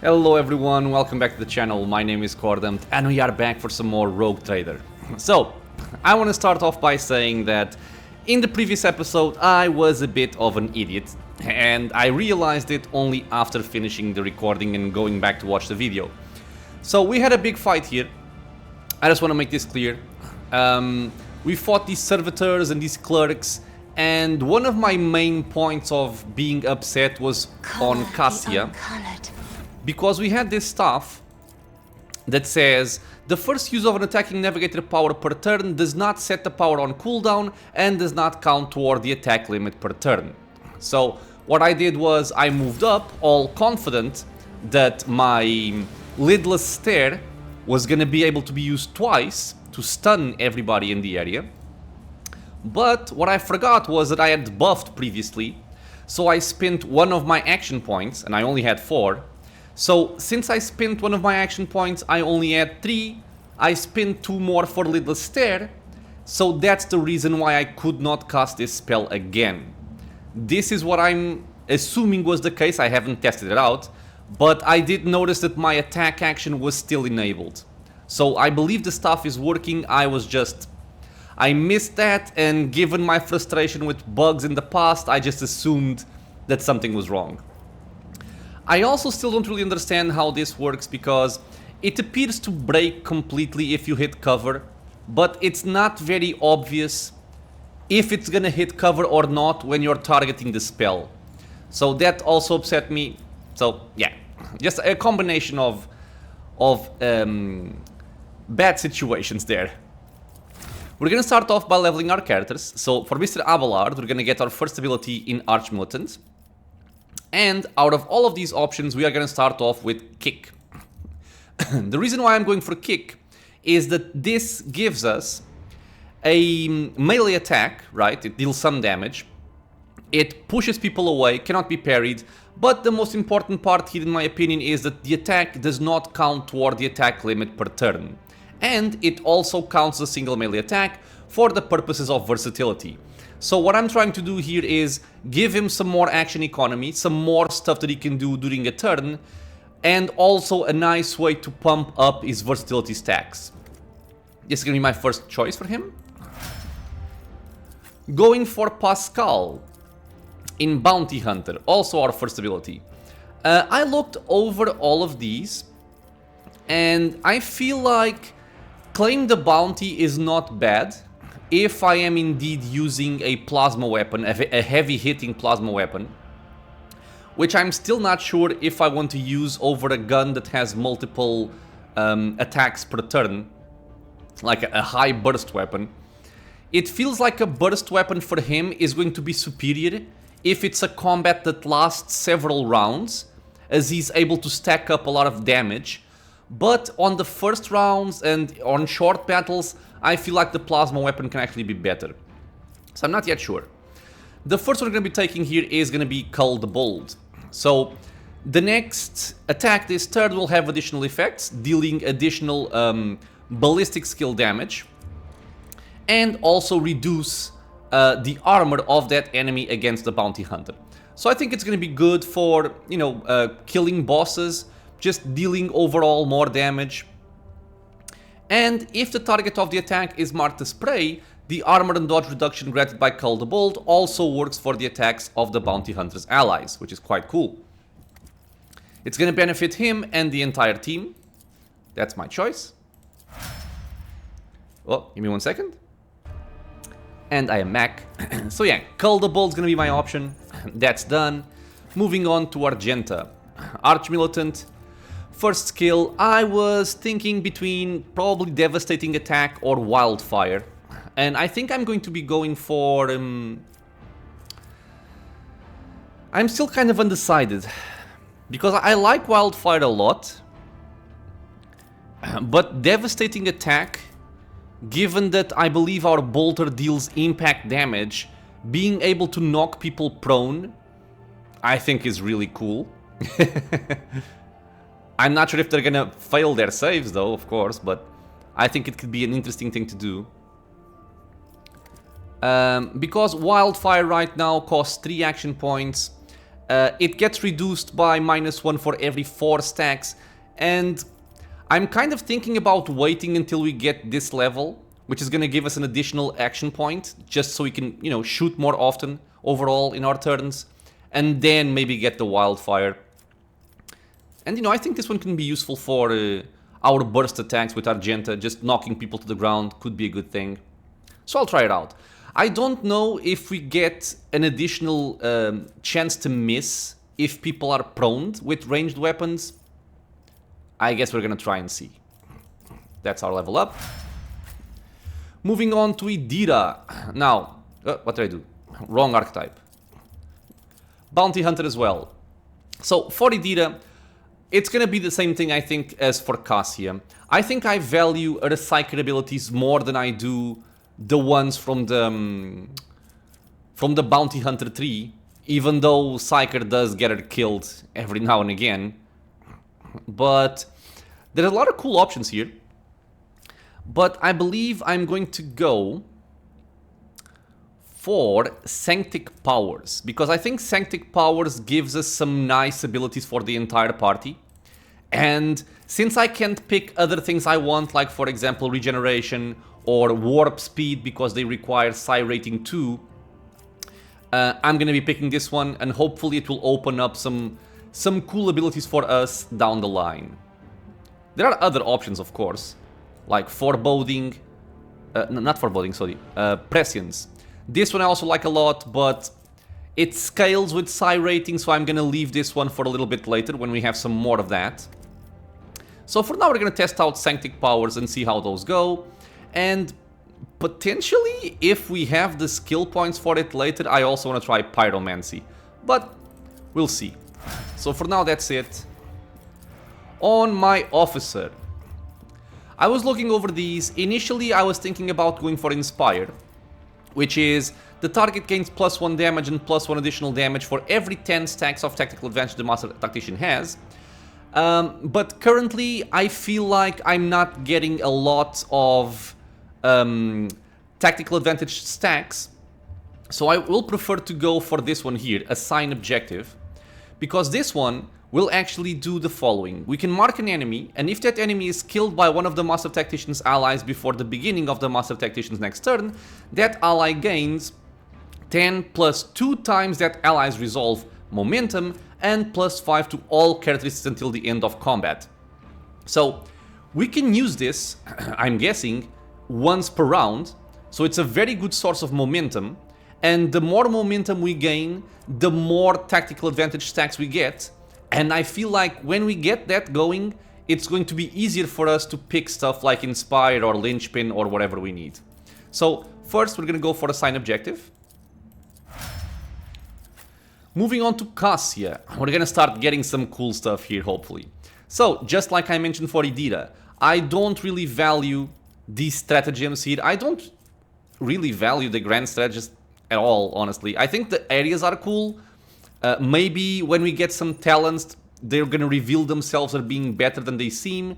Hello everyone, welcome back to the channel. My name is Cordam and we are back for some more Rogue Trader. So, I want to start off by saying that in the previous episode I was a bit of an idiot and I realized it only after finishing the recording and going back to watch the video. So we had a big fight here. I just want to make this clear. We fought these servitors and these clerics, and one of my main points of being upset was on Cassia. Because we had this stuff that says the first use of an attacking navigator power per turn does not set the power on cooldown and does not count toward the attack limit per turn. So what I did was I moved up, all confident that my lidless stare was gonna be able to be used twice to stun everybody in the area. But what I forgot was that I had buffed previously, so I spent one of my action points, and I only had 4. So, since I spent one of my action points, I only had 3. I spent 2 more for Lidless Stare, so that's the reason why I could not cast this spell again. This is what I'm assuming was the case. I haven't tested it out, but I did notice that my attack action was still enabled. So I believe the stuff is working. I missed that, and given my frustration with bugs in the past, I just assumed that something was wrong. I also still don't really understand how this works because it appears to break completely if you hit cover, but it's not very obvious if it's gonna hit cover or not when you're targeting the spell. So that also upset me. So yeah, just a combination of bad situations there. We're gonna start off by leveling our characters. So for Mr. Abelard, we're gonna get our first ability in Archmilitant. And out of all of these options, we are going to start off with Kick. The reason why I'm going for Kick is that this gives us a melee attack, right? It deals some damage. It pushes people away, cannot be parried. But the most important part here, in my opinion, is that the attack does not count toward the attack limit per turn. And it also counts as a single melee attack for the purposes of versatility. So what I'm trying to do here is give him some more action economy, some more stuff that he can do during a turn, and also a nice way to pump up his versatility stacks. This is going to be my first choice for him. Going for Pascal in Bounty Hunter, also our first ability. I looked over all of these, and I feel like Claim the Bounty is not bad if I am indeed using a plasma weapon, a heavy hitting plasma weapon, which I'm still not sure if I want to use over a gun that has multiple attacks per turn, like a high burst weapon. It feels like a burst weapon for him is going to be superior if it's a combat that lasts several rounds, as he's able to stack up a lot of damage. But on the first rounds and on short battles, I feel like the plasma weapon can actually be better. So I'm not yet sure. The first one we're going to be taking here is going to be Cull the Bold. So the next attack this turn will have additional effects, dealing additional ballistic skill damage, and also reduce the armor of that enemy against the bounty hunter. So I think it's going to be good for, killing bosses, just dealing overall more damage. And if the target of the attack is marked as prey, the armor and dodge reduction granted by Cull the Bold also works for the attacks of the bounty hunter's allies, which is quite cool. It's going to benefit him and the entire team. That's my choice. Well, give me 1 second. And I am back. So yeah, Cull the Bold is going to be my option. That's done. Moving on to Argenta. Archmilitant. First skill, I was thinking between probably Devastating Attack or Wildfire. And I think I'm going to be going for... I'm still kind of undecided. Because I like Wildfire a lot. But Devastating Attack, given that I believe our bolter deals impact damage, being able to knock people prone, I think is really cool. I'm not sure if they're gonna fail their saves though, of course, but I think it could be an interesting thing to do. Because Wildfire right now costs 3 action points, It gets reduced by -1 for every 4 stacks, and I'm kind of thinking about waiting until we get this level, which is going to give us an additional action point, just so we can, you know, shoot more often overall in our turns, and then maybe get the wildfire. And, you know, I think this one can be useful for our burst attacks with Argenta, just knocking people to the ground could be a good thing. So I'll try it out. I don't know if we get an additional chance to miss if people are prone with ranged weapons. I guess we're gonna try and see. That's our level up. Moving on to Idira. Now, what did I do? Wrong archetype. Bounty Hunter as well. So for Idira, it's gonna be the same thing, I think, as for Cassia. I think I value her Psychic abilities more than I do the ones from the Bounty Hunter tree, even though Psyker does get her killed every now and again. But there's a lot of cool options here. But I believe I'm going to go for Sanctic Powers, because I think Sanctic Powers gives us some nice abilities for the entire party. And since I can't pick other things I want, like for example Regeneration or Warp Speed because they require Psi rating 2, I'm gonna be picking this one, and hopefully it will open up some cool abilities for us down the line. There are other options, of course, like Foreboding, not Foreboding, sorry, Prescience. This one I also like a lot, but it scales with Psi rating, so I'm gonna leave this one for a little bit later when we have some more of that. So for now we're gonna test out Sanctic Powers and see how those go, and potentially, if we have the skill points for it later, I also want to try Pyromancy, but we'll see. So for now that's it. On my Officer, I was looking over these. Initially I was thinking about going for Inspire, which is the target gains +1 damage and +1 additional damage for every 10 stacks of tactical advantage the Master Tactician has. But currently I feel like I'm not getting a lot of tactical advantage stacks, so I will prefer to go for this one here, Assign Objective, because this one will actually do the following. We can mark an enemy, and if that enemy is killed by one of the Master Tactician's allies before the beginning of the Master Tactician's next turn, that ally gains 10 plus 2 times that ally's resolve momentum and +5 to all characteristics until the end of combat. So we can use this, I'm guessing, once per round, so it's a very good source of momentum, and the more momentum we gain, the more tactical advantage stacks we get, and I feel like when we get that going, it's going to be easier for us to pick stuff like Inspire or Linchpin or whatever we need. So first we're gonna go for Assign Objective. Moving on to Cassia, we're gonna start getting some cool stuff here, hopefully. So, just like I mentioned for Idira, I don't really value these stratagems here. I don't really value the grand strategies at all, honestly. I think the areas are cool. Maybe when we get some talents, they're gonna reveal themselves as being better than they seem.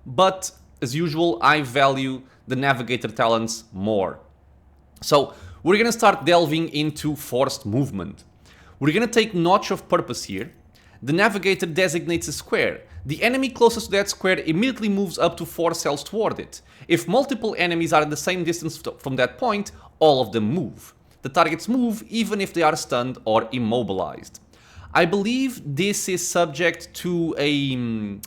But, as usual, I value the Navigator talents more. So, we're gonna start delving into Forced Movement. We're gonna take Notch of Purpose here. The Navigator designates a square. The enemy closest to that square immediately moves up to 4 cells toward it. If multiple enemies are at the same distance from that point, all of them move. The targets move even if they are stunned or immobilized. I believe this is subject to a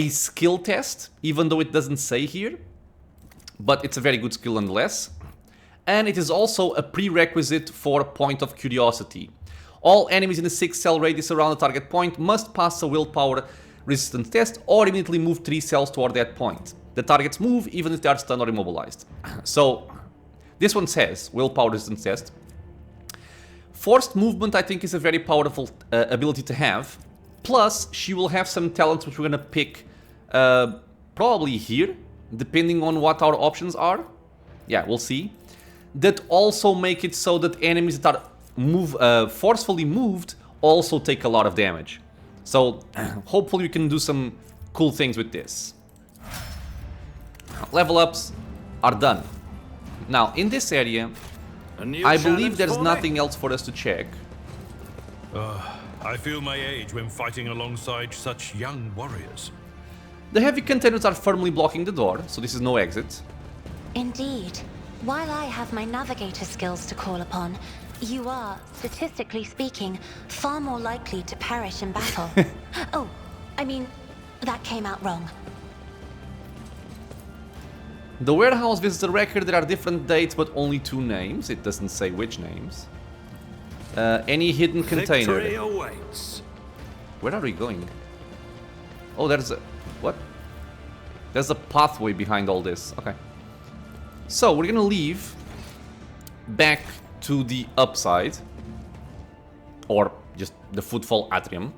skill test, even though it doesn't say here. But it's a very good skill nonetheless. And it is also a prerequisite for Point of Curiosity. All enemies in a 6-cell radius around the target point must pass a willpower resistance test or immediately move 3 cells toward that point. The targets move even if they are stunned or immobilized. So, this one says willpower resistance test. Forced Movement, I think, is a very powerful ability to have. Plus, she will have some talents which we're gonna pick probably here, depending on what our options are. Yeah, we'll see. That also make it so that enemies that are forcefully moved also take a lot of damage. So hopefully we can do some cool things with this. Level ups are done. Now in this area, I believe there's nothing else for us to check. I feel my age when fighting alongside such young warriors. The heavy containers are firmly blocking the door, so this is no exit. Indeed. While I have my navigator skills to call upon, you are, statistically speaking, far more likely to perish in battle. Oh, I mean, that came out wrong. The warehouse visitor record, there are different dates, but only 2 names. It doesn't say which names. Any hidden container. Victory awaits. Where are we going? Oh, there's a... what? There's a pathway behind all this. Okay. So, we're gonna leave back to the upside. Or just the footfall atrium.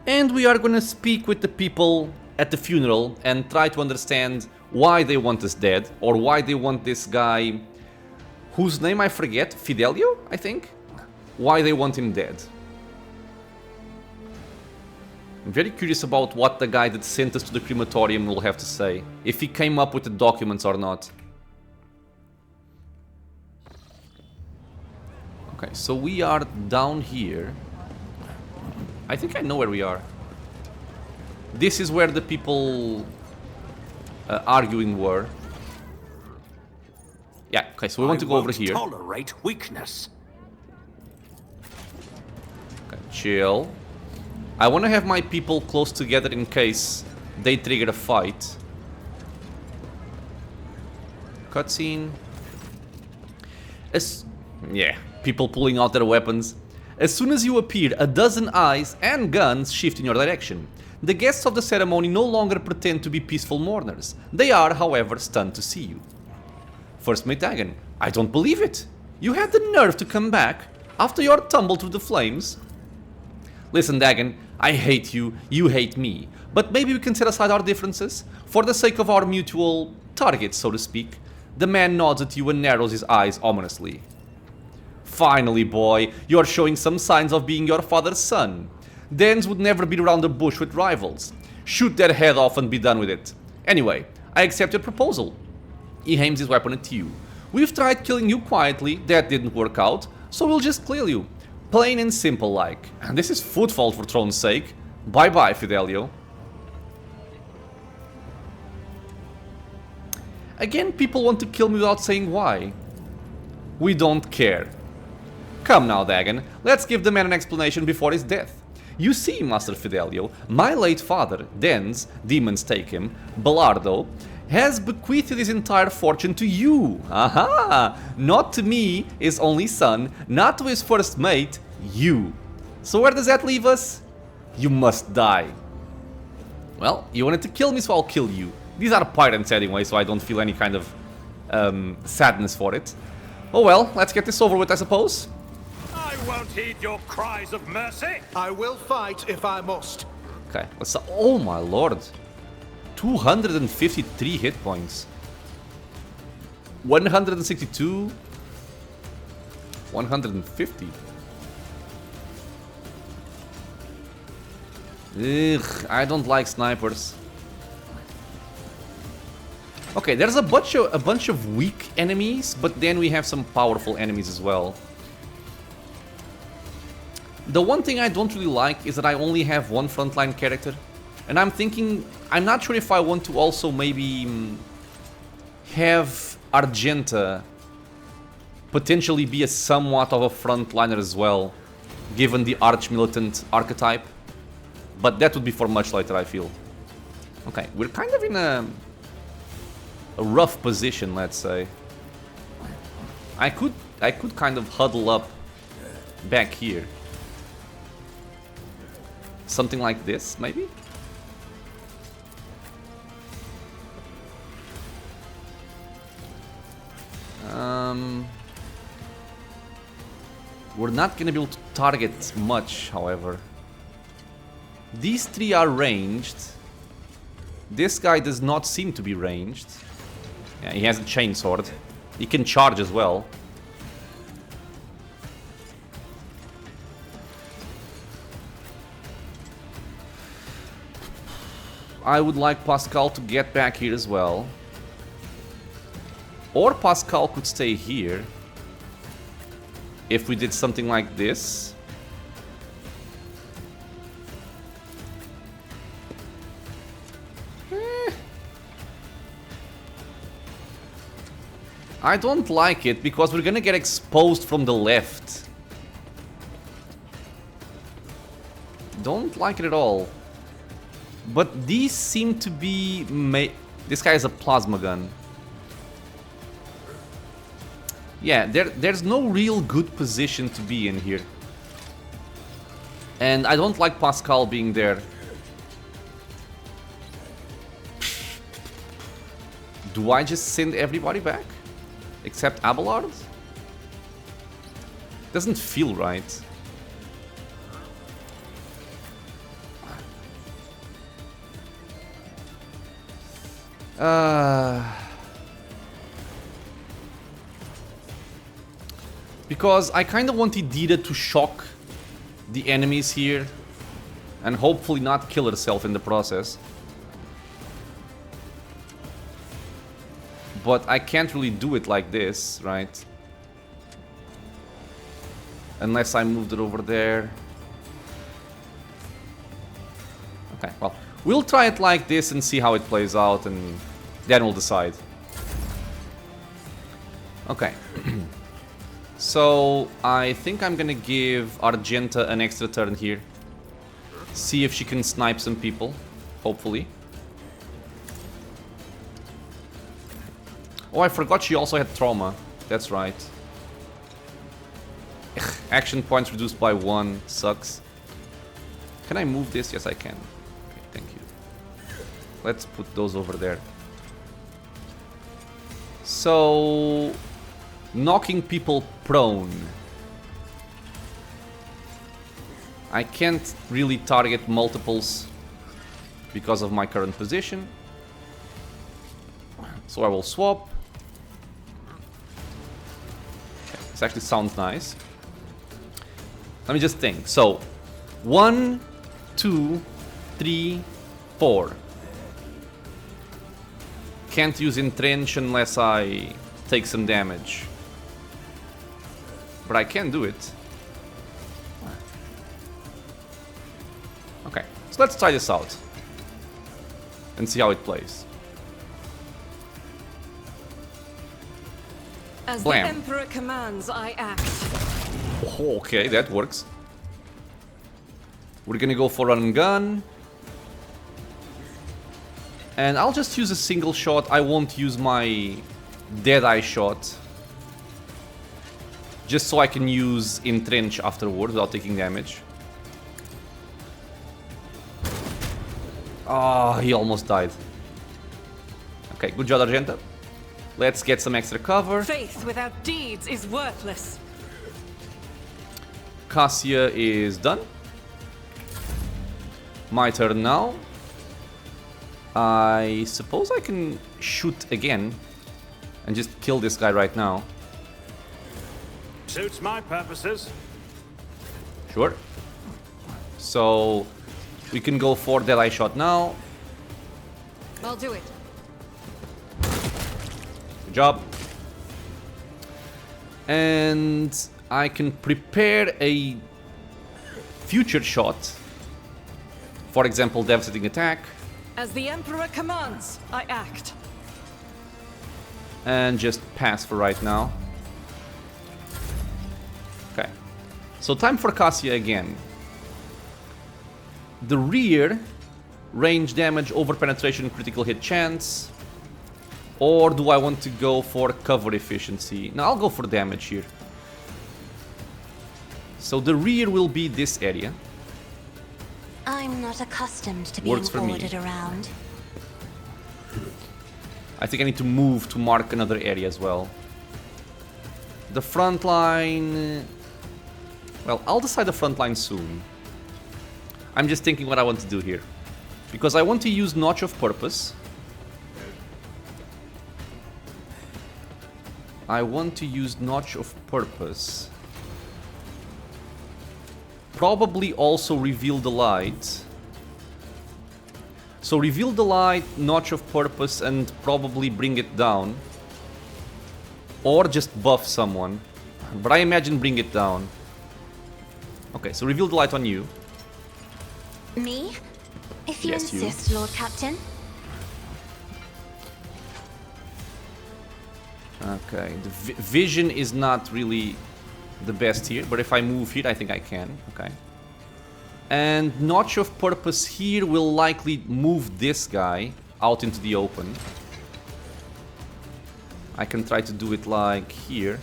And we are gonna speak with the people at the funeral and try to understand why they want us dead. Or why they want this guy... whose name I forget? Fidelio, I think? Why they want him dead. I'm very curious about what the guy that sent us to the crematorium will have to say. If he came up with the documents or not. Okay, so we are down here. I think I know where we are. This is where the people arguing were. Yeah, okay, so we want to go over here. Tolerate weakness. Okay, chill. I want to have my people close together in case they trigger a fight. Cutscene. Yeah, people pulling out their weapons. As soon as you appear, a dozen eyes and guns shift in your direction. The guests of the ceremony no longer pretend to be peaceful mourners. They are, however, stunned to see you. First Mate Dagon, I don't believe it. You had the nerve to come back after your tumble through the flames. Listen, Dagon, I hate you, you hate me. But maybe we can set aside our differences for the sake of our mutual target, so to speak. The man nods at you and narrows his eyes ominously. Finally, boy, you are showing some signs of being your father's son. Danes would never beat around the bush with rivals. Shoot their head off and be done with it. Anyway, I accept your proposal. He aims his weapon at you. We've tried killing you quietly, that didn't work out, so we'll just kill you. Plain and simple like. And this is footfall for throne's sake. Bye bye, Fidelio. Again, people want to kill me without saying why. We don't care. Come now, Dagon, let's give the man an explanation before his death. You see, Master Fidelio, my late father, Dens, demons take him, Belardo, has bequeathed his entire fortune to you. Aha! Not to me, his only son, not to his first mate, you. So where does that leave us? You must die. Well, you wanted to kill me, so I'll kill you. These are pirates anyway, so I don't feel any kind of sadness for it. Oh well, let's get this over with, I suppose. I won't heed your cries of mercy. I will fight if I must. Okay, let's... oh my lord. 253 hit points. 162. 150. Ugh, I don't like snipers. Okay, there's a bunch of weak enemies, but then we have some powerful enemies as well. The one thing I don't really like is that I only have one frontline character. And I'm thinking, I'm not sure if I want to also maybe have Argenta potentially be a somewhat of a frontliner as well, given the arch-militant archetype. But that would be for much later, I feel. Okay, we're kind of in a rough position, let's say. I could kind of huddle up back here. Something like this, maybe? We're not gonna be able to target much, however. These three are ranged. This guy does not seem to be ranged. Yeah, he has a chainsword. He can charge as well. I would like Pascal to get back here as well. Or Pascal could stay here. If we did something like this. I don't like it because we're gonna get exposed from the left. Don't like it at all. But these seem to be... This guy has a plasma gun. Yeah, there's no real good position to be in here. And I don't like Pascal being there. Do I just send everybody back? Except Abelard? Doesn't feel right. Because I kind of want Idira to shock the enemies here and hopefully not kill herself in the process. But I can't really do it like this, right? Unless I moved it over there. Okay, well, we'll try it like this and see how it plays out, and then we'll decide. Okay. So, I think I'm gonna give Argenta an extra turn here. See if she can snipe some people, hopefully. Oh, I forgot she also had trauma. That's right. Ugh, action points reduced by 1. Sucks. Can I move this? Yes, I can. Okay, thank you. Let's put those over there. So... knocking people prone. I can't really target multiples because of my current position. So I will swap. Okay, this actually sounds nice. Let me just think. So, 1, 2, 3, 4. Can't use entrench unless I take some damage. But I can do it. Okay, so let's try this out. And see how it plays. As Blam. the Emperor commands, I act. Oh, okay, that works. We're gonna go for run and gun. And I'll just use a single shot. I won't use my Deadeye shot. Just so I can use entrench afterwards without taking damage. Oh, he almost died. Okay, good job, Argenta. Let's get some extra cover. Faith without deeds is worthless. Cassia is done. My turn now. I suppose I can shoot again and just kill this guy right now. Suits my purposes. Sure. So we can go for Deadeye shot now. I'll do it. Good job. And I can prepare a future shot. For example, devastating attack. As the Emperor commands, I act. And just pass for right now. Okay. So time for Cassia again. The rear, range damage, over penetration, critical hit chance. Or do I want to go for cover efficiency? No, I'll go for damage here. So the rear will be this area. I'm not accustomed to being Works for me. ordered around. I think I need to move to mark another area as well. The front line... Well, I'll decide the front line soon. I'm just thinking what I want to do here. Because I want to use Notch of Purpose. I want to use Notch of Purpose. Probably also Reveal the Light. So Reveal the Light, Notch of Purpose, and probably bring it down. Or just buff someone. But I imagine bring it down. Okay, so Reveal the Light on you. Me? If you Yes, you. insist, Lord Captain. Okay, the vision is not really the best here, but if I move here, I think I can. Okay. And Notch of Purpose here will likely move this guy out into the open. I can try to do it like here.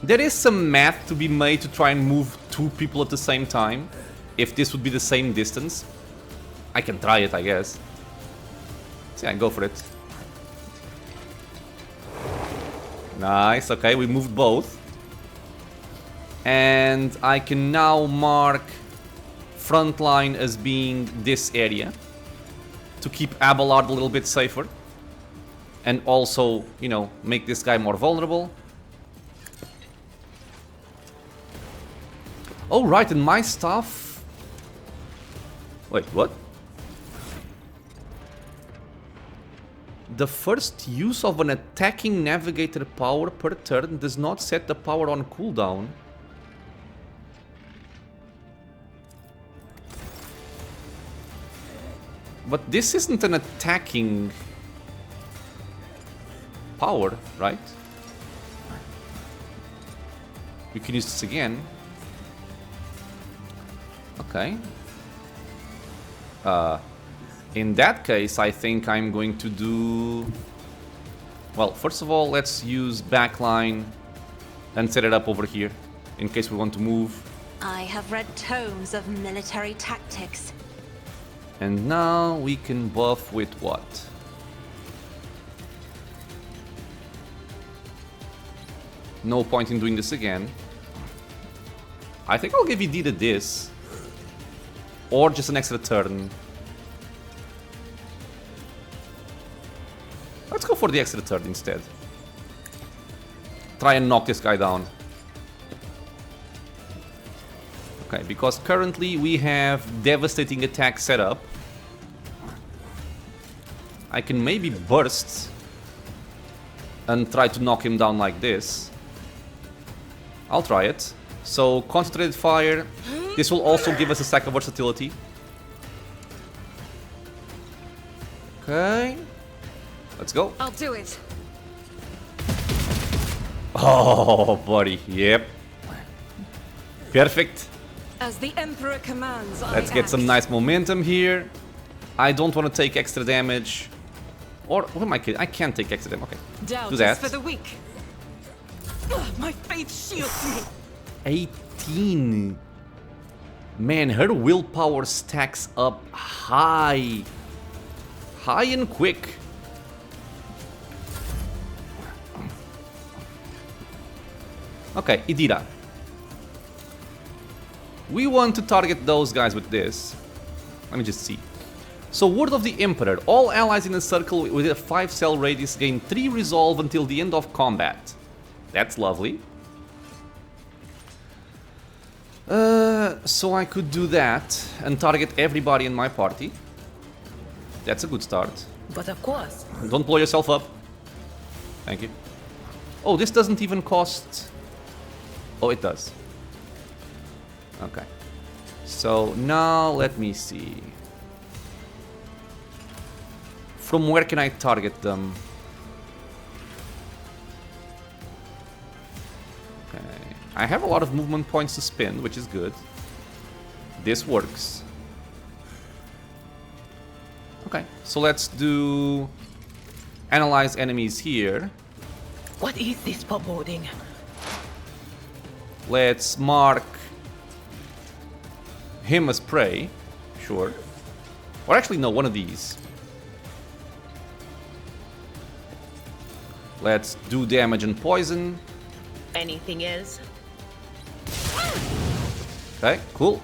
There is some math to be made to try and move two people at the same time. If this would be the same distance. I can try it, I guess. So yeah, go for it. Nice, okay, we moved both. And I can now mark frontline as being this area to keep Abelard a little bit safer. And also, you know, make this guy more vulnerable. Oh, right, and my stuff... Wait, what? The first use of an attacking navigator power per turn does not set the power on cooldown. But this isn't an attacking power, right? You can use this again. Okay. In that case, I think I'm going to do... Well, first of all, let's use backline and set it up over here, in case we want to move. I have read tomes of military tactics. And now we can buff with what? No point in doing this again. I think I'll give Idita this. Or just an extra turn. Let's go for the extra turn instead. Try and knock this guy down. Okay, because currently we have devastating attack set up. I can maybe burst and try to knock him down like this. I'll try it. So, concentrated fire. This will also give us a stack of versatility. Okay. Let's go. I'll do it. Oh, buddy. Yep. Perfect. As the Emperor commands, Let's I get act. some nice momentum here. I don't want to take extra damage. Or, what am I kidding? I can't take extra damage. Okay. Doubt Do that. is for the weak. Ugh, my faith shields me. 18. Man, her willpower stacks up high. High and quick. Okay, Idira. We want to target those guys with this. Let me just see. So, Word of the Emperor. All allies in a circle with a 5-cell radius gain 3 resolve until the end of combat. That's lovely. So I could do that and target everybody in my party. That's a good start. But of course. Don't blow yourself up. Thank you. Oh, this doesn't even cost... Oh, it does. Okay. So now let me see. From where can I target them? Okay. I have a lot of movement points to spend, which is good. This works. Okay, so let's do... Analyze enemies here. What is this foreboding? Let's mark him as prey. Sure. Or actually, no, one of these. Let's do damage and poison. Anything else? Okay, cool.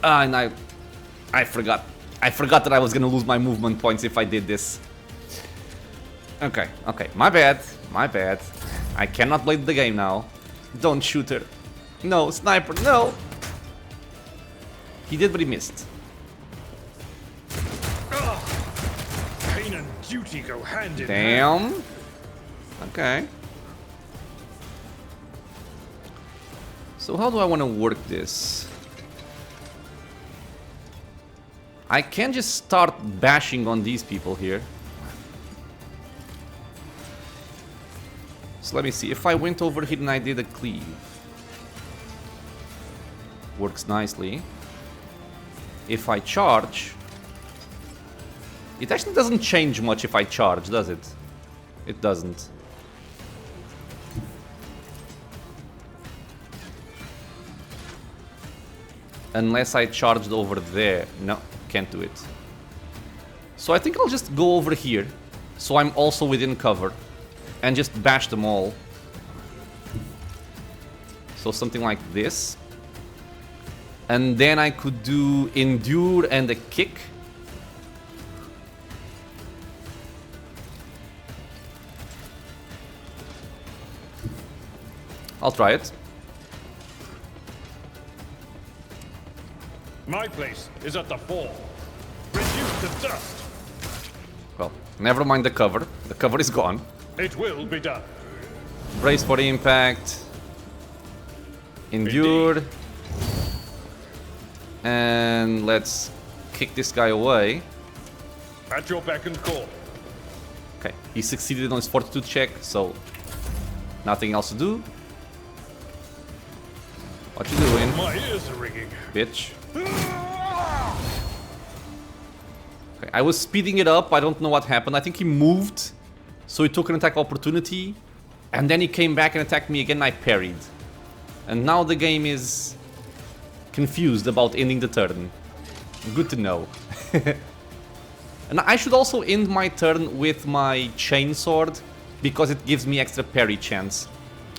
And I forgot. I forgot that I was gonna lose my movement points if I did this. Okay, okay, my bad, my bad. I cannot play the game now. Don't shoot her. No, sniper, no! He did, but he missed. Pain and duty go hand in hand. Damn. Okay. So how do I want to work this? I can just start bashing on these people here. So let me see. If I went over here and I did a cleave. Works nicely. If I charge... It actually doesn't change much if I charge, does it? It doesn't. Unless I charged over there. No, can't do it. So I think I'll just go over here. So I'm also within cover. And just bash them all. So something like this. And then I could do endure and a kick. I'll try it. My place is at the fore. Reduced to dust. Well, never mind the cover. The cover is gone. It will be done. Brace for impact. Endure. Indeed. And let's kick this guy away. At your beck and call. Okay, he succeeded on his fortitude check, so nothing else to do. What you doing, My ears are ringing. bitch? Okay, I was speeding it up. I don't know what happened. I think he moved, so he took an attack opportunity, and then he came back and attacked me again. I parried, and now the game is confused about ending the turn. Good to know. And I should also end my turn with my chainsword because it gives me extra parry chance,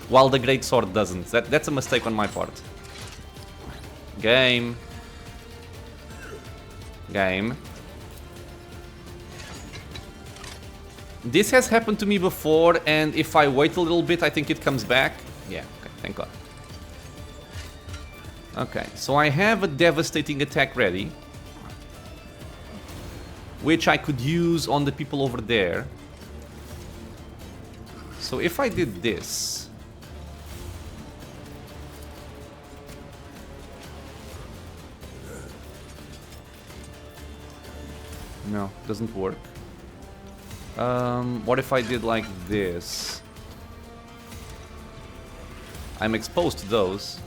while the greatsword doesn't. That's a mistake on my part. Game. Game. This has happened to me before, and if I wait a little bit, I think it comes back. Yeah, okay, thank God. Okay, so I have a devastating attack ready, which I could use on the people over there. So if I did this... No, doesn't work. What if I did like this? I'm exposed to those.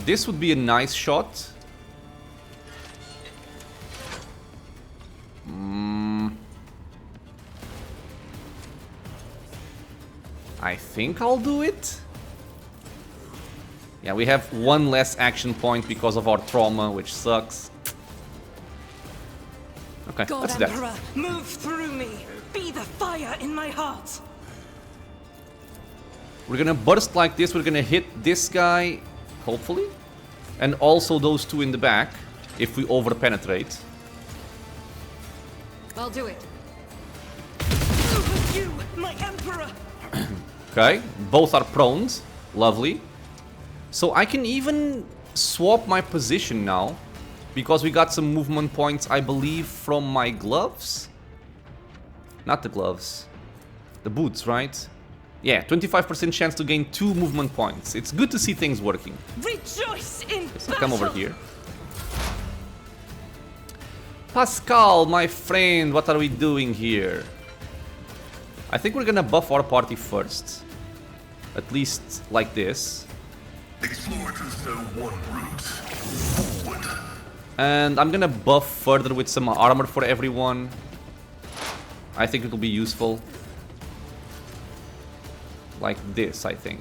This would be a nice shot. I think I'll do it. Yeah, we have one less action point because of our trauma, which sucks. Okay, God let's do that. Emperor, move through me. Be the fire in my heart. We're gonna burst like this. We're gonna hit this guy, hopefully. And also those two in the back, if we over-penetrate. I'll do it. Over you, my Emperor. Okay, both are prone. Lovely. So I can even swap my position now, because we got some movement points, I believe, from my gloves? Not the gloves. The boots, right? Yeah, 25% chance to gain 2 movement points. It's good to see things working. Rejoice in So battle. come over here. Pascal, my friend, what are we doing here? I think we're gonna buff our party first. At least like this. Explorers know one route. Forward. And I'm gonna buff further with some armor for everyone. I think it'll be useful. Like this, I think.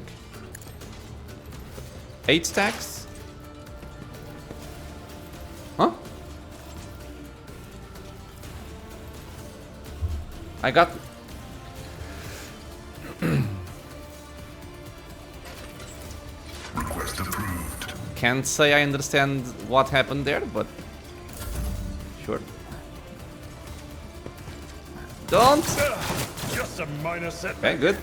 8 stacks? Huh? I got... Request approved. Can't say I understand what happened there, but... Sure. Don't! Just a minor setback. Okay, good.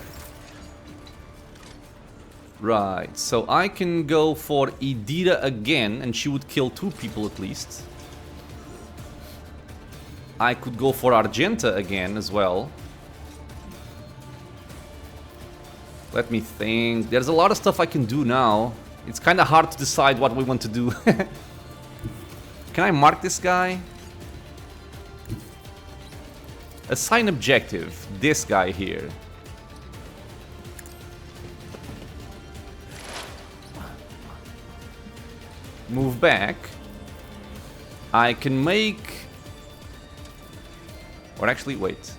Right, so I can go for Idira again, and she would kill 2 people at least. I could go for Argenta again as well. Let me think. There's a lot of stuff I can do now. It's kind of hard to decide what we want to do. Can I mark this guy? Assign objective. This guy here. Move back. I can make... Or actually, wait.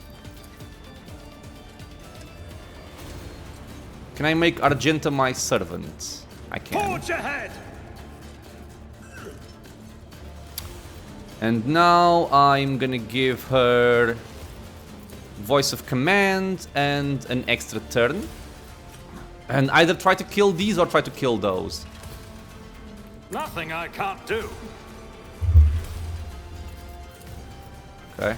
Can I make Argenta my servant? I can. Forge ahead! And now I'm gonna give her voice of command and an extra turn. And either try to kill these or try to kill those. Nothing I can't do. Okay.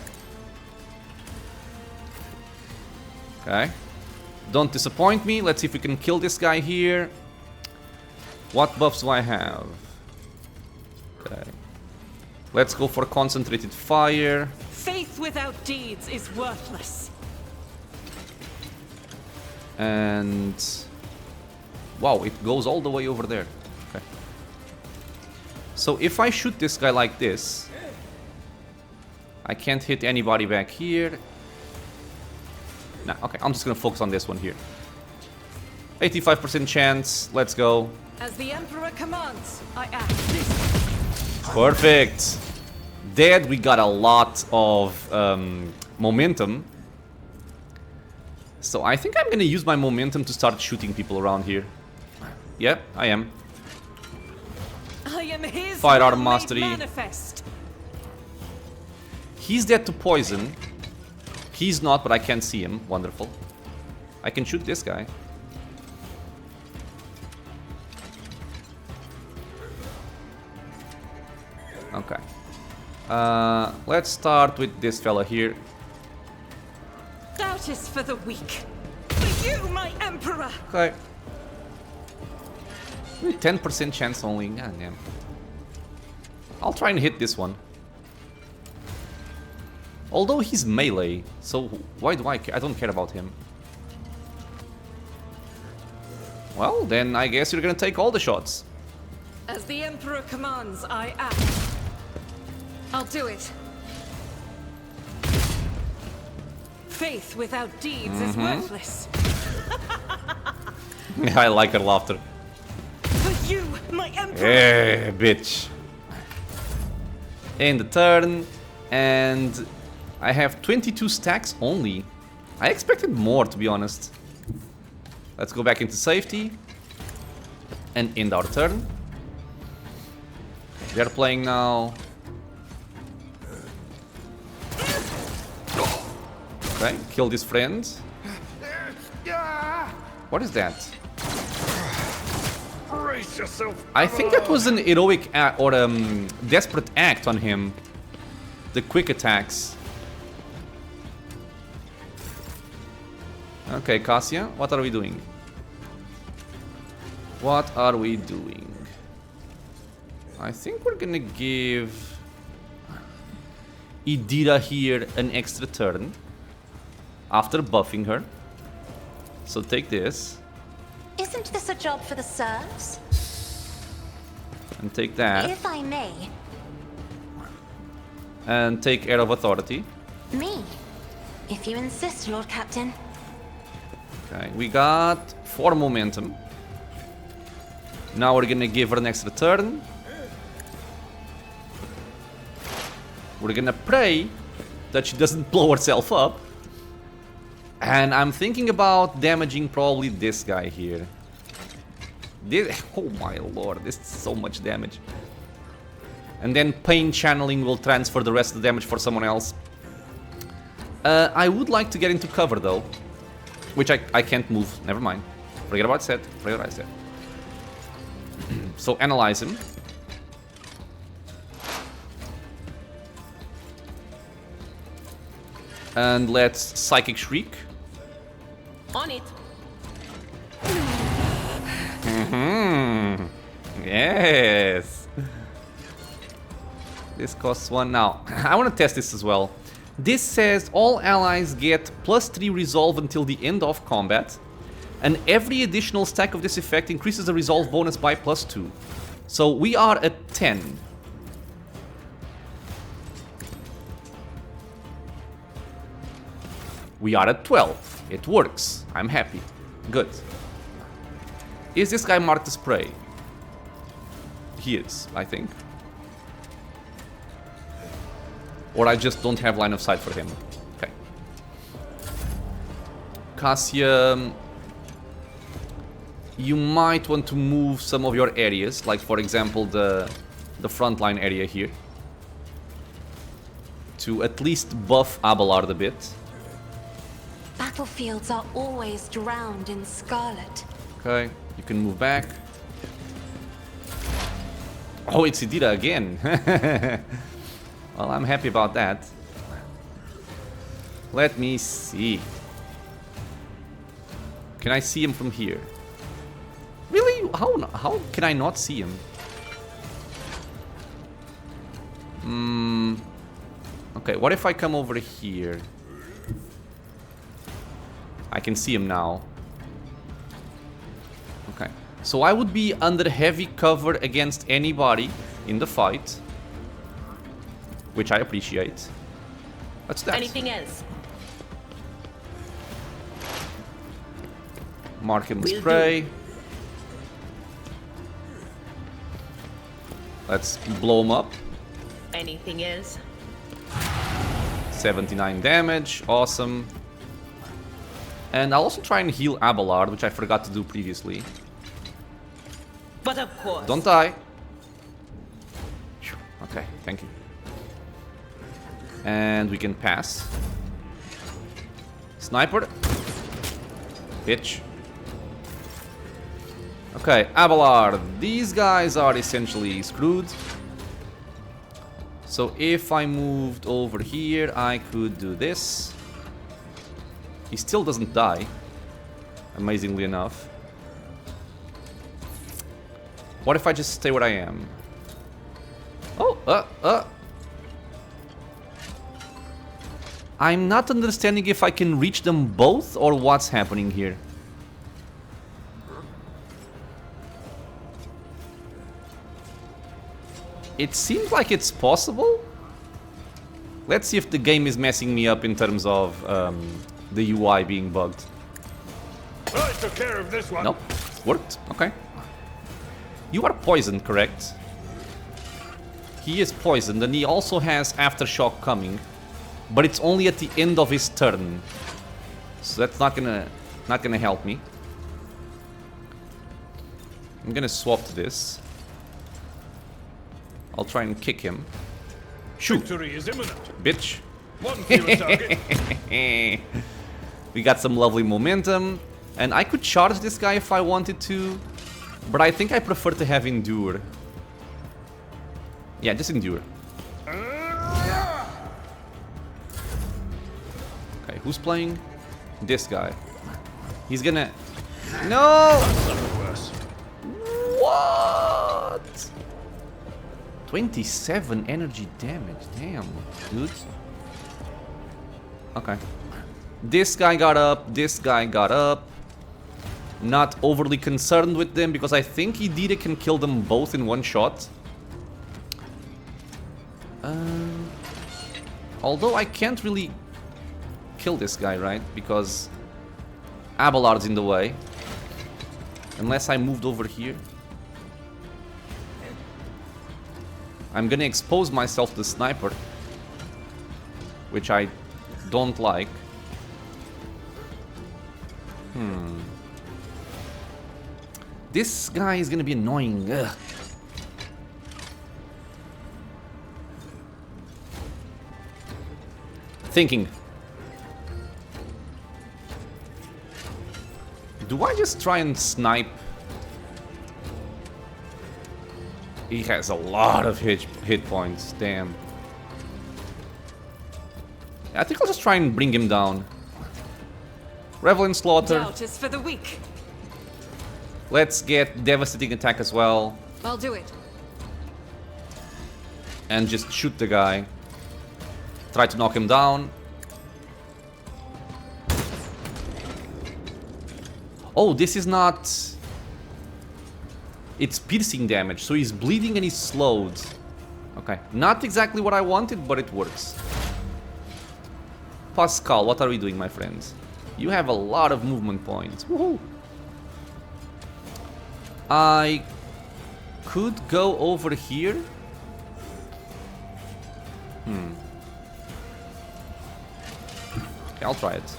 Okay. Don't disappoint me. Let's see if we can kill this guy here. What buffs do I have? Okay. Let's go for concentrated fire. Faith without deeds is worthless. And... Wow, it goes all the way over there. Okay. So if I shoot this guy like this... I can't hit anybody back here. Nah, okay, I'm just gonna focus on this one here. 85% chance, let's go. As the Emperor commands, I act. Perfect. Dead, we got a lot of momentum. So I think I'm gonna use my momentum to start shooting people around here. Yep, I am. I am his Firearm will-made mastery. manifest. He's dead to poison. He's not, but I can't see him. Wonderful. I can shoot this guy. Okay. Let's start with this fella here. Doubt is for the weak. For you, my Emperor! Okay. 10% chance only. God damn. I'll try and hit this one. Although he's melee, so why do I care? I don't care about him. Well, then I guess you're gonna take all the shots. As the Emperor commands, I act. I'll do it. Faith without deeds is worthless. I like her laughter. For you, my Emperor! Yeah, bitch. In the turn, and I have 22 stacks only. I expected more, to be honest. Let's go back into safety and end our turn. We are playing now. Okay, kill this friend. What is that? Brace yourself. I think that was an heroic act or desperate act on him. The quick attacks. Okay, Cassia, what are we doing? What are we doing? I think we're gonna give Idira here an extra turn after buffing her. So take this. Isn't this a job for the serfs? And take that. If I may. And take Air of Authority. Me. If you insist, Lord Captain. Okay, we got 4 momentum. Now we're gonna give her an extra turn. We're gonna pray that she doesn't blow herself up. And I'm thinking about damaging probably this guy here. Oh my lord, this is so much damage. And then pain channeling will transfer the rest of the damage for someone else. I would like to get into cover though. Which I can't move, never mind. Forget about set, forget what I said. So analyze him. And let's Psychic Shriek. On it. Yes. This costs 1 now. I want to test this as well. This says all allies get +3 resolve until the end of combat. And every additional stack of this effect increases the resolve bonus by +2. So we are at 10. We are at 12. It works. I'm happy. Good. Is this guy marked as prey? He is, I think. Or I just don't have line of sight for him. Okay. Cassia, you might want to move some of your areas, like for example the frontline area here, to at least buff Abelard a bit. Battlefields are always drowned in scarlet. Okay, you can move back. Oh, it's Idira again. Well, I'm happy about that. Let me see. Can I see him from here? Really? How can I not see him? Okay, what if I come over here? I can see him now. Okay. So I would be under heavy cover against anybody in the fight, which I appreciate. What's that? Anything else? Mark him as Will prey. do. Let's blow him up. Anything else? 79 damage. Awesome. And I'll also try and heal Abelard, which I forgot to do previously. But of course. Don't die. Okay, thank you. And we can pass. Sniper. Bitch. Okay, Abelard. These guys are essentially screwed. So if I moved over here, I could do this. He still doesn't die, amazingly enough. What if I just stay where I am? Oh, I'm not understanding if I can reach them both or what's happening here. It seems like it's possible. Let's see if the game is messing me up in terms of the UI being bugged. I took care of this one. Nope, worked. Okay. You are poisoned, correct? He is poisoned, and he also has Aftershock coming, but it's only at the end of his turn, so that's not gonna help me. I'm gonna swap to this. I'll try and kick him. Shoot, Victory is imminent. bitch. One fewer target. We got some lovely momentum, and I could charge this guy if I wanted to, but I think I prefer to have Endure. Yeah, just Endure. Okay, who's playing? This guy. He's gonna... No! What? 27 energy damage. Damn, dude. Okay. This guy got up. This guy got up. Not overly concerned with them because I think Idira can kill them both in one shot. Although I can't really kill this guy, right? Because Abelard's in the way. Unless I moved over here. I'm gonna expose myself to the sniper, which I don't like. This guy is gonna be annoying. Ugh. Thinking. Do I just try and snipe? He has a lot of hit points, damn. I think I'll just try and bring him down. Revel in Slaughter. Doubt is for the weak. Let's get Devastating Attack as well. I'll do it. And just shoot the guy. Try to knock him down. Oh, this is not... It's piercing damage, so he's bleeding and he's slowed. Okay, not exactly what I wanted, but it works. Pascal, what are we doing, my friends? You have a lot of movement points. Woohoo! I could go over here. Okay, I'll try it.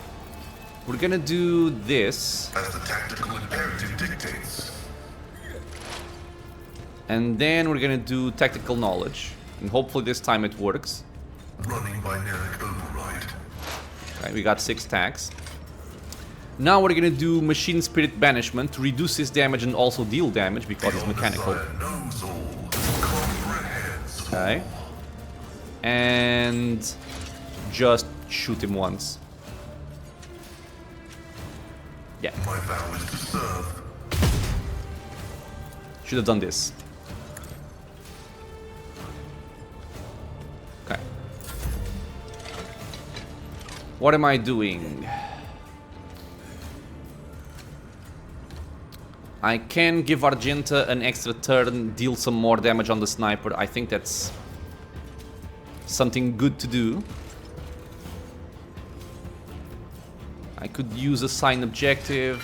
We're gonna do this. As the tactical imperative dictates. And then we're gonna do tactical knowledge. And hopefully this time it works. Running binaric override. Okay, we got 6 stacks. Now we're gonna do machine spirit banishment to reduce his damage and also deal damage because it's mechanical. Knows all, comprehends all. Okay. And just shoot him once. Yeah, My vow is to serve. should have done this. Okay. What am I doing? I can give Argenta an extra turn, deal some more damage on the sniper. I think that's something good to do. I could use a sign objective.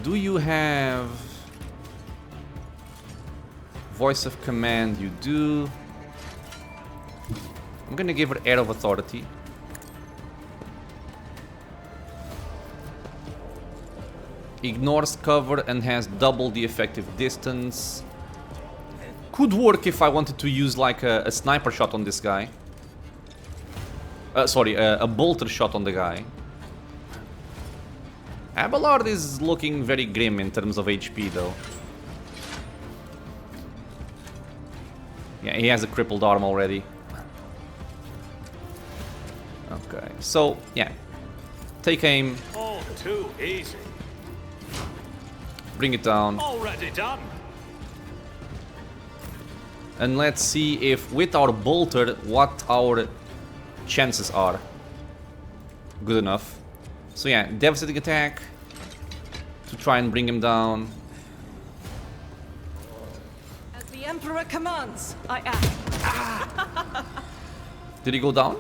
Do you have voice of command? You do. I'm gonna give her air of authority. Ignores cover and has double the effective distance. Could work if I wanted to use like a sniper shot on this guy. Sorry, a bolter shot on the guy. Abelard is looking very grim in terms of HP though. Yeah, he has a crippled arm already. Okay, so yeah. Take aim, Oh, too easy. bring it down. Already done. And let's see if with our bolter what our chances are. Good enough. So yeah, devastating attack to try and bring him down. As the Emperor commands, I act. Did he go down?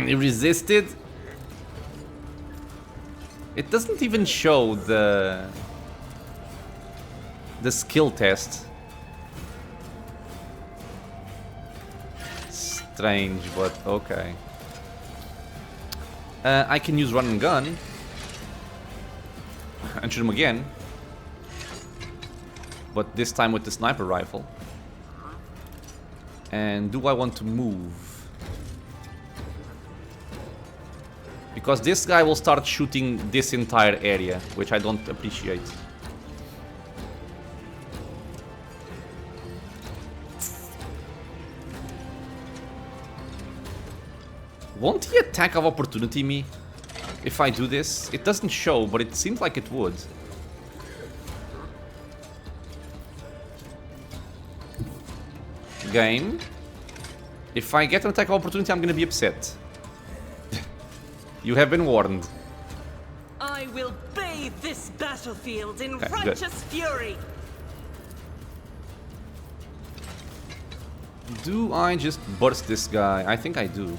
He resisted. It doesn't even show the skill test. Strange, but okay. I can use run and gun and shoot him again, but this time with the sniper rifle. And do I want to move? Because this guy will start shooting this entire area, which I don't appreciate. Won't he attack of opportunity me if I do this? It doesn't show, but it seems like it would. Game. If I get an attack of opportunity, I'm gonna be upset. You have been warned. I will bathe this battlefield in Okay, good. righteous fury. Do I just burst this guy? I think I do.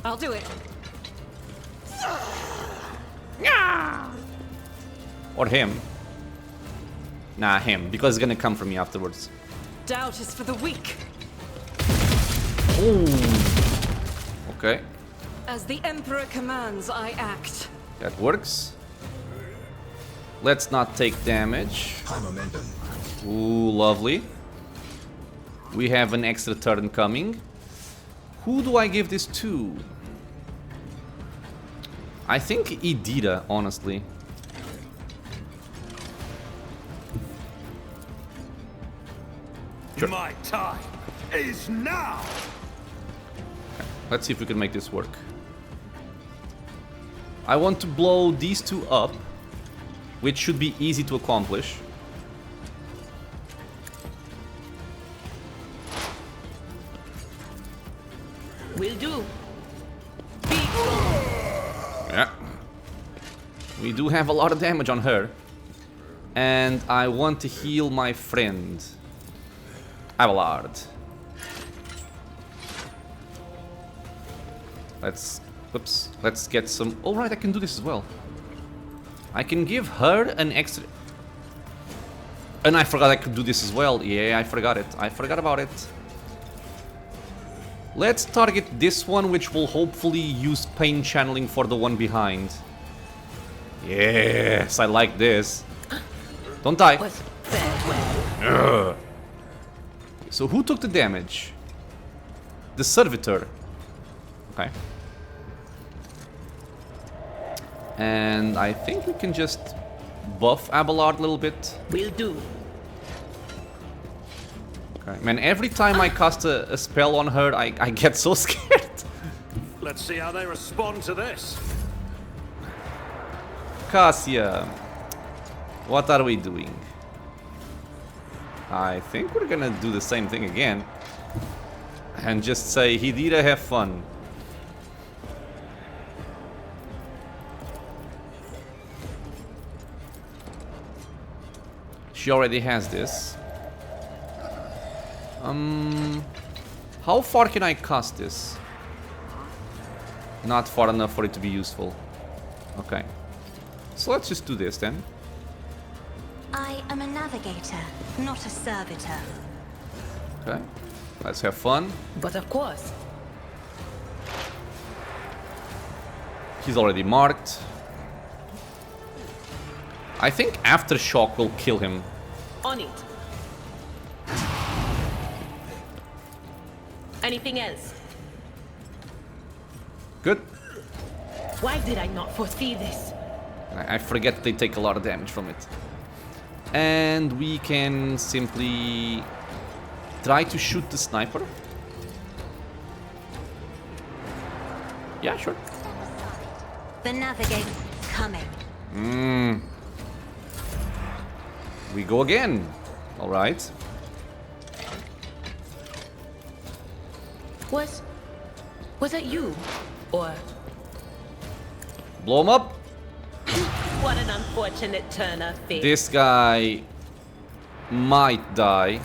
I'll do it. Or him. Nah, him, because he's gonna come for me afterwards. Doubt is for the weak. Ooh. Okay, As the Emperor commands, I act. that works. Let's not take damage. Ooh, lovely. We have an extra turn coming. Who do I give this to? I think Idira, honestly. Sure. My time is now. Let's see if we can make this work. I want to blow these two up, which should be easy to accomplish. Will do. Yeah. We do have a lot of damage on her. And I want to heal my friend, Abelard. Let's get some... Oh, right, I can do this as well. I can give her an extra... And I forgot I could do this as well. Yeah, I forgot it. I forgot about it. Let's target this one, which will hopefully use pain channeling for the one behind. Yes, I like this. Don't die. Ugh. So who took the damage? The servitor. Okay. And I think we can just buff Abelard a little bit. Will do. Okay. Man, every time I cast a spell on her, I get so scared. Let's see how they respond to this. Cassia, what are we doing? I think we're gonna do the same thing again. And just say, Hidira, have fun. She already has this. How far can I cast this? Not far enough for it to be useful. Okay. So let's just do this then. I am a navigator, not a servitor. Okay. Let's have fun. But of course. He's already marked. I think Aftershock will kill him. On it. Anything else? Good. Why did I not foresee this? I forget they take a lot of damage from it. And we can simply try to shoot the sniper. Yeah, sure. The navigator's coming. We go again. All right. Was it you? Or Blow him up. what an unfortunate turn of fate. This guy might die.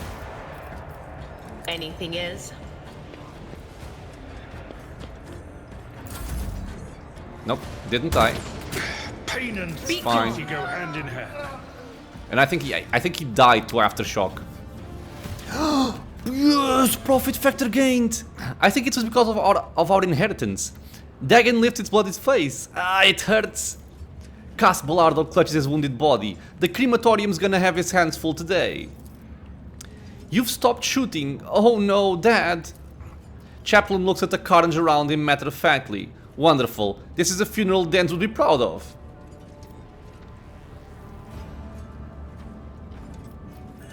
Anything is? Nope, didn't die. Pain and Fine. beauty go hand in hand. And I think he died to Aftershock. Yes, profit factor gained. I think it was because of our inheritance. Dagon lifts its bloodied face. Ah, it hurts. Cas Belardo clutches his wounded body. The crematorium's gonna have his hands full today. You've stopped shooting. Oh no, Dad. Chaplain looks at the carnage around him matter-of-factly. Wonderful. This is a funeral Dens would be proud of.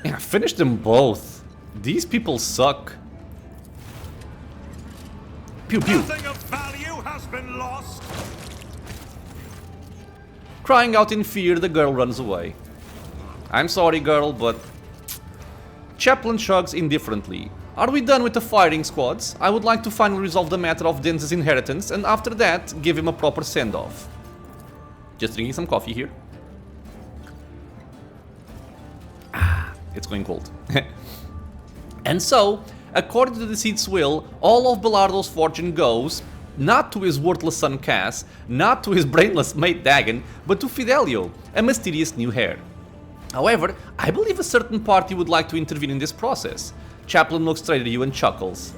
Yeah, finish them both. These people suck. Pew pew. Nothing of value has been lost. Crying out in fear, the girl runs away. I'm sorry, girl, but... Chaplain shrugs indifferently. Are we done with the firing squads? I would like to finally resolve the matter of Denz's inheritance, and after that, give him a proper send-off. Just drinking some coffee here. Ah, it's going cold. And so, according to the deceit's will, all of Belardo's fortune goes, not to his worthless son Cass, not to his brainless mate Dagon, but to Fidelio, a mysterious new heir. However, I believe a certain party would like to intervene in this process. Chaplain looks straight at you and chuckles.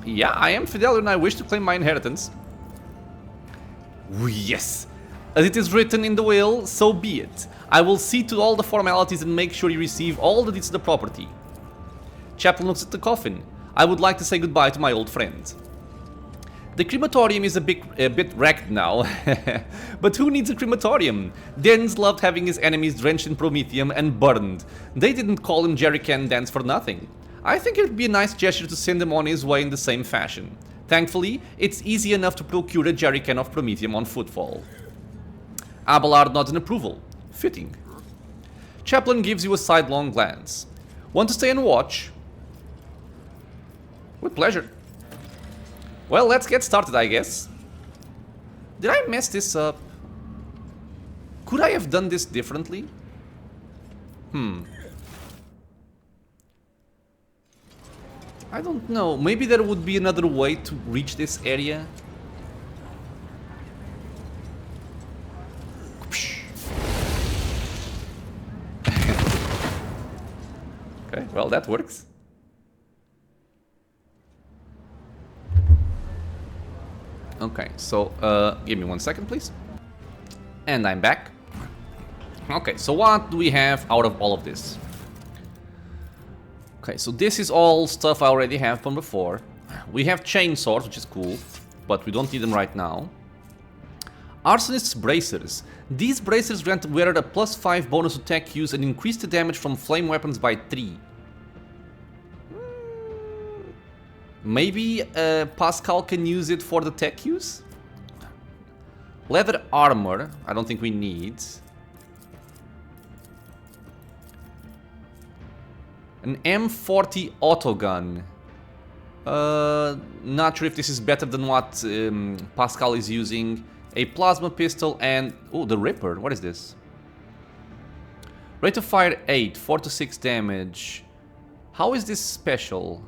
Yeah, I am Fidelio and I wish to claim my inheritance. Ooh, yes! As it is written in the will, so be it. I will see to all the formalities and make sure you receive all the deeds of the property. Chaplain looks at the coffin. I would like to say goodbye to my old friend. The crematorium is a bit wrecked now, but who needs a crematorium? Dens loved having his enemies drenched in promethium and burned. They didn't call him Jerrycan Dance for nothing. I think it would be a nice gesture to send him on his way in the same fashion. Thankfully, it's easy enough to procure a Jerrycan of promethium on footfall. Abelard nods in approval. Fitting. Chaplain gives you a sidelong glance. Want to stay and watch? With pleasure. Well, let's get started, I guess. Did I mess this up? Could I have done this differently? I don't know. Maybe there would be another way to reach this area. Okay, well, that works. Okay, so give me 1 second, please. And I'm back. Okay, so what do we have out of all of this? Okay, so this is all stuff I already have from before. We have chainsaws, which is cool, but we don't need them right now. Arsonist's bracers. These bracers grant the wearer a +5 bonus to tech use and increase the damage from flame weapons by 3. Maybe Pascal can use it for the tech use? Leather armor, I don't think we need. An M40 autogun. Not sure if this is better than what Pascal is using. A plasma pistol and... oh, the Ripper. What is this? Rate of fire 8, 4 to 6 damage. How is this special?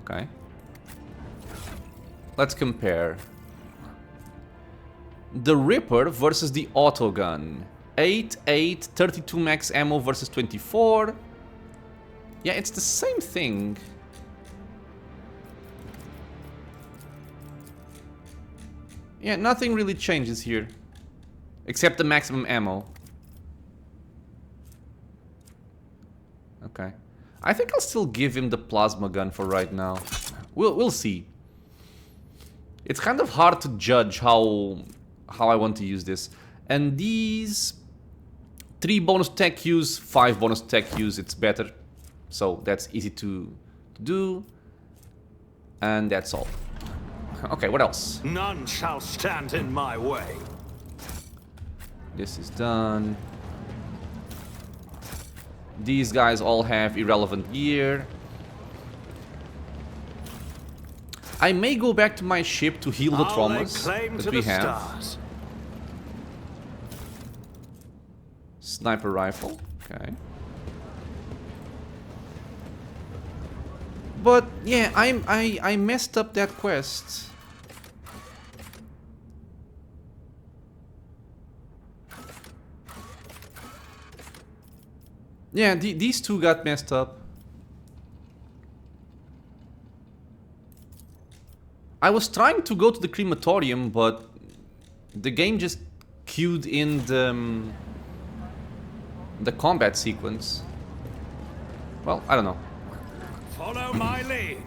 Okay. Let's compare. The Ripper versus the autogun. 8, 8, 32 max ammo versus 24. Yeah, it's the same thing. Yeah, nothing really changes here. Except the maximum ammo. Okay. I think I'll still give him the plasma gun for right now. We'll see. It's kind of hard to judge how I want to use this. And these 3 bonus tech use, 5 bonus tech use, it's better. So that's easy to do. And that's all. Okay, what else? None shall stand in my way. This is done. These guys all have irrelevant gear. I may go back to my ship to heal the traumas that we have. Stars. Sniper rifle, okay. But yeah, I messed up that quest. Yeah, these two got messed up. I was trying to go to the crematorium, but the game just queued in the combat sequence. Well, I don't know. Follow my lead.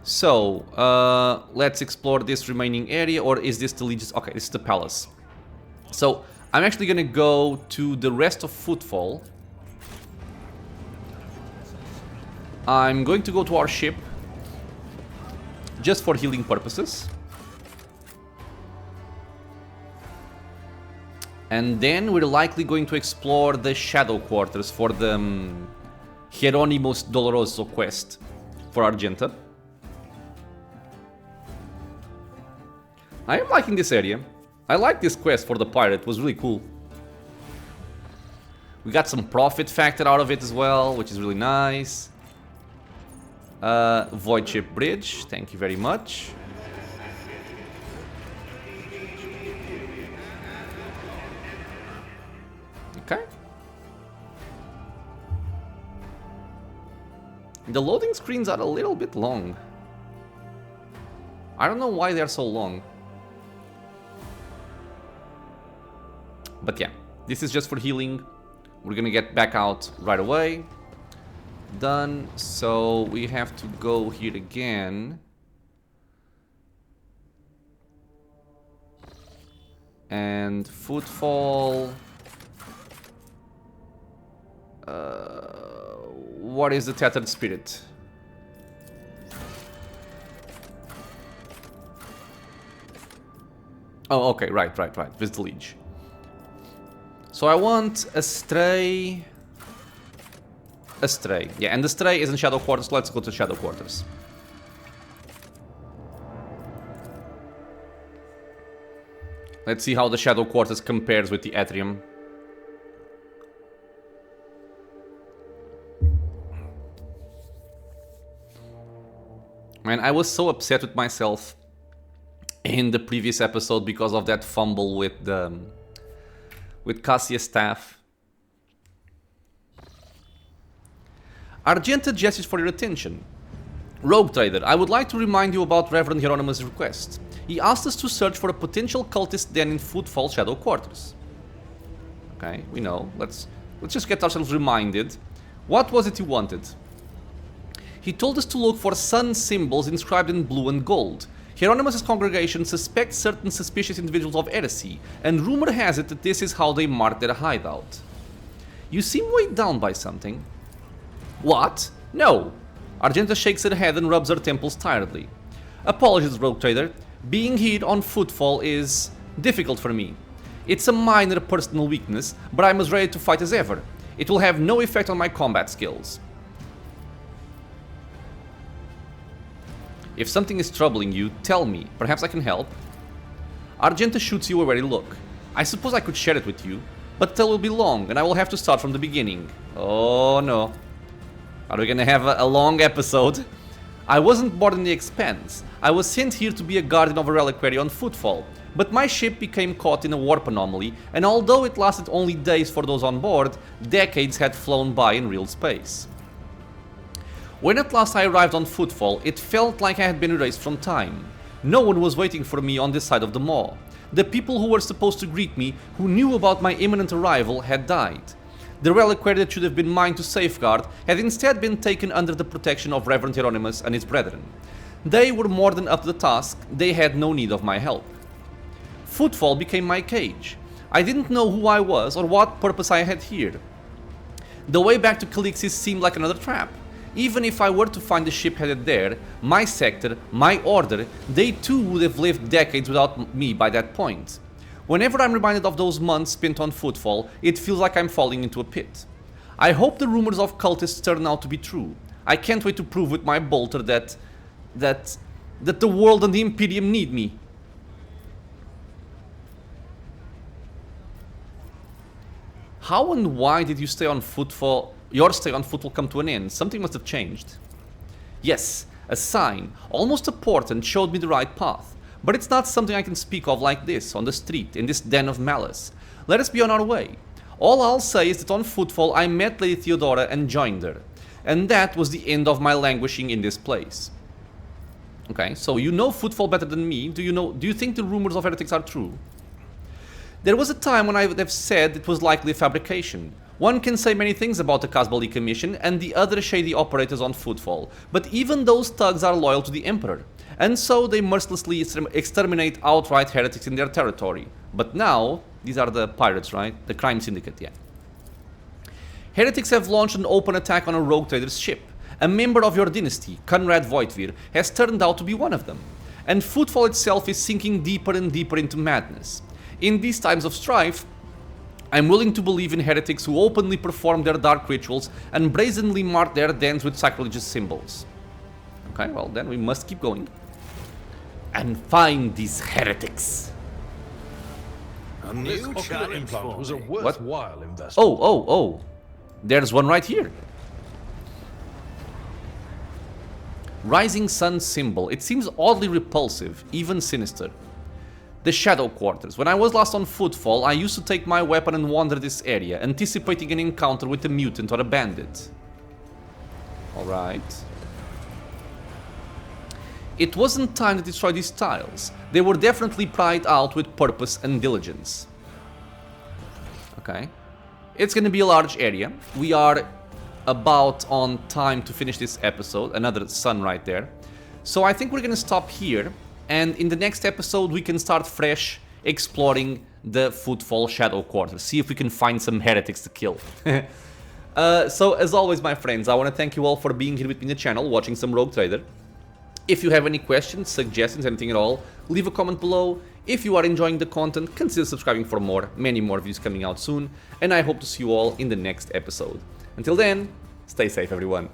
So, let's explore this remaining area, or is this the Legion's? Okay, this is the palace. So, I'm actually gonna go to the rest of Footfall. I'm going to go to our ship, just for healing purposes. And then we're likely going to explore the Shadow Quarters for the Hieronymus Doloroso quest for Argenta. I am liking this area. I like this quest for the pirate, it was really cool. We got some profit factor out of it as well, which is really nice. Void Ship Bridge, thank you very much. Okay. The loading screens are a little bit long. I don't know why they're so long. But yeah, this is just for healing. We're gonna get back out right away. Done. So we have to go here again. And Footfall. What is the Tethered Spirit? Oh, okay, right. Visit the Liege. So I want a Stray. A Stray. Yeah, and the Stray is in Shadow Quarters. Let's go to Shadow Quarters. Let's see how the Shadow Quarters compares with the Atrium. Man, I was so upset with myself in the previous episode because of that fumble with Cassia's staff. Argenta gestures for your attention. Rogue Trader, I would like to remind you about Reverend Hieronymus' request. He asked us to search for a potential cultist den in Footfall Shadow Quarters. Okay, we know. Let's just get ourselves reminded. What was it he wanted? He told us to look for sun symbols inscribed in blue and gold. Hieronymus' congregation suspects certain suspicious individuals of heresy, and rumor has it that this is how they mark their hideout. You seem weighed down by something. What? No. Argenta shakes her head and rubs her temples tiredly. Apologies, Rogue Trader. Being here on Footfall is difficult for me. It's a minor personal weakness, but I'm as ready to fight as ever. It will have no effect on my combat skills. If something is troubling you, tell me. Perhaps I can help. Argenta shoots you a wary look. I suppose I could share it with you, but the tale will be long, and I will have to start from the beginning. Oh no. Are we gonna have a long episode? I wasn't born in the Expanse. I was sent here to be a guardian of a reliquary on Footfall, but my ship became caught in a warp anomaly, and although it lasted only days for those on board, decades had flown by in real space. When at last I arrived on Footfall, it felt like I had been erased from time. No one was waiting for me on this side of the Maw. The people who were supposed to greet me, who knew about my imminent arrival, had died. The reliquary that should have been mine to safeguard had instead been taken under the protection of Reverend Hieronymus and his brethren. They were more than up to the task, they had no need of my help. Footfall became my cage. I didn't know who I was or what purpose I had here. The way back to Calixis seemed like another trap. Even if I were to find the ship headed there, my sector, my order, they too would have lived decades without me by that point. Whenever I'm reminded of those months spent on Footfall, it feels like I'm falling into a pit. I hope the rumors of cultists turn out to be true. I can't wait to prove with my bolter that the world and the Imperium need me. How and why did you stay on Footfall? Your stay on Footfall come to an end? Something must have changed. Yes, a sign, almost a portent, showed me the right path. But it's not something I can speak of like this, on the street, in this den of malice. Let us be on our way. All I'll say is that on Footfall I met Lady Theodora and joined her. And that was the end of my languishing in this place. Okay, so you know Footfall better than me. Do you think the rumors of heretics are true? There was a time when I would have said it was likely a fabrication. One can say many things about the Casbali Commission and the other shady operators on Footfall, but even those thugs are loyal to the Emperor. And so they mercilessly exterminate outright heretics in their territory. But now, these are the pirates, right? The crime syndicate, yeah. Heretics have launched an open attack on a rogue trader's ship. A member of your dynasty, Conrad Voitvir, has turned out to be one of them. And Footfall itself is sinking deeper and deeper into madness. In these times of strife, I'm willing to believe in heretics who openly perform their dark rituals and brazenly mark their dens with sacrilegious symbols. Okay, well then we must keep going. And find these heretics. A new Ocular challenge implant for was a me. worthwhile investment. Oh. There's one right here. Rising Sun symbol. It seems oddly repulsive, even sinister. The Shadow Quarters. When I was last on Footfall, I used to take my weapon and wander this area, anticipating an encounter with a mutant or a bandit. Alright. It wasn't time to destroy these tiles. They were definitely pried out with purpose and diligence. Okay. It's gonna be a large area. We are about on time to finish this episode. Another sun right there. So I think we're gonna stop here. And in the next episode we can start fresh exploring the Footfall Shadow Quarters. See if we can find some heretics to kill. So as always, my friends, I want to thank you all for being here with me in the channel, watching some Rogue Trader. If you have any questions, suggestions, anything at all, leave a comment below. If you are enjoying the content, consider subscribing for more, many more videos coming out soon. And I hope to see you all in the next episode. Until then, stay safe everyone.